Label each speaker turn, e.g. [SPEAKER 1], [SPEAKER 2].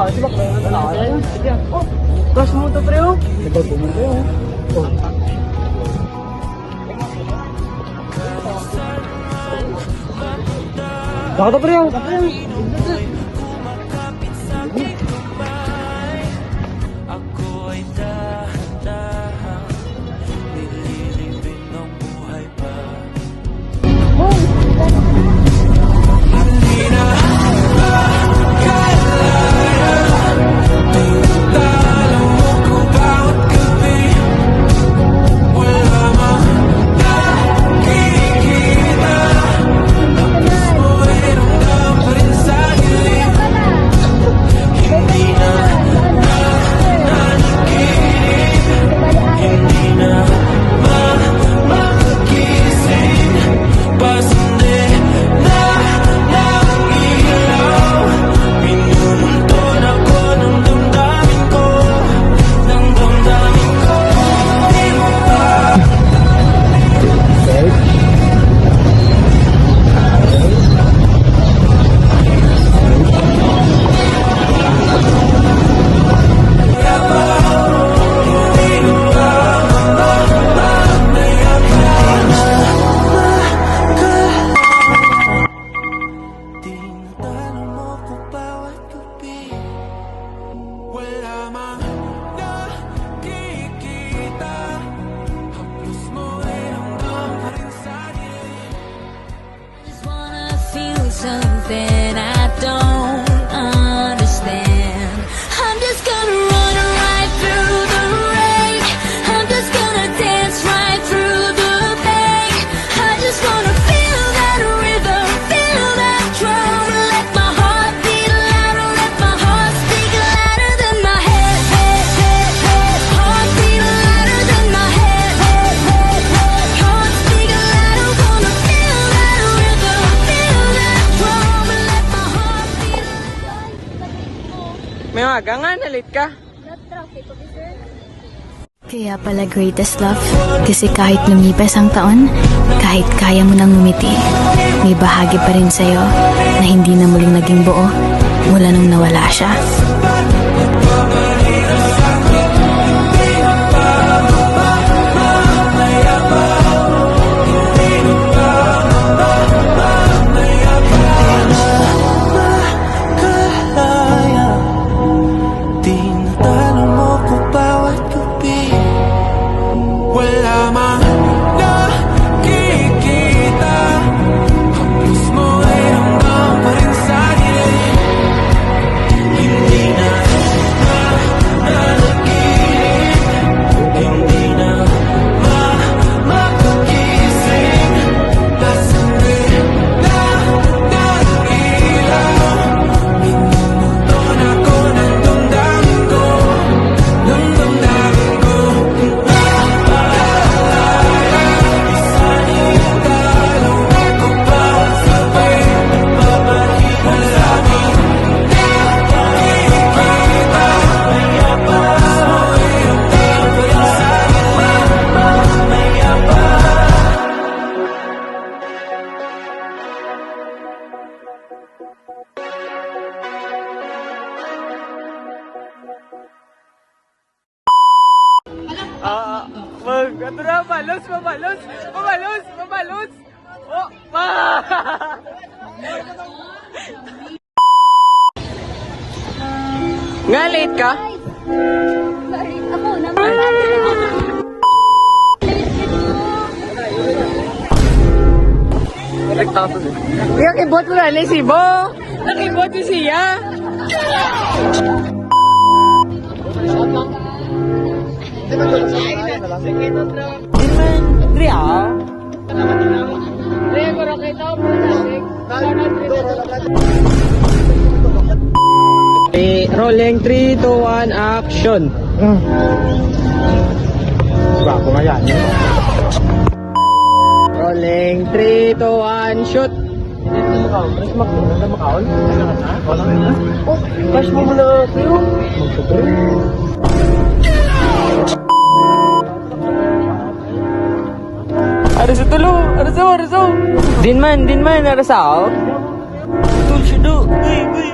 [SPEAKER 1] Sibak ba yun? Oh, crush mo to, pre, oh. Nagbago mo, pre, oh. Baka to, pre, oh.
[SPEAKER 2] Something I don't understand. I'm just gonna run right through the rain. I'm just gonna dance right through the pain. I just wanna feel that rhythm, feel that drum. Let my heart beat louder, let my heart speak louder than my head, head, head, head. Heart beat louder than my head, head, head, head. Heart speak louder, wanna feel that rhythm, feel that drum. Let my heart beat
[SPEAKER 1] May maga nga, nalit ka.
[SPEAKER 2] Kaya pala greatest love, kasi kahit lumipas ang taon, kahit kaya mo nang ngumiti, may bahagi pa rin sa'yo na hindi na muling naging buo mula nung nawala siya.
[SPEAKER 1] Ito na, mabalos. Oh, pa! Nga, late ka?
[SPEAKER 3] Sorry, ako naman.
[SPEAKER 1] Kaya kibot mo na si Bo! Nakibot mo siya! Rolling 3, 2, 1, action! Bago nga yan. Rolling 3, 2, 1, shoot! Cash mo muna kayo. Ada sa tulo, ada sa. Din man, ada sa. Tul siya do. Uy.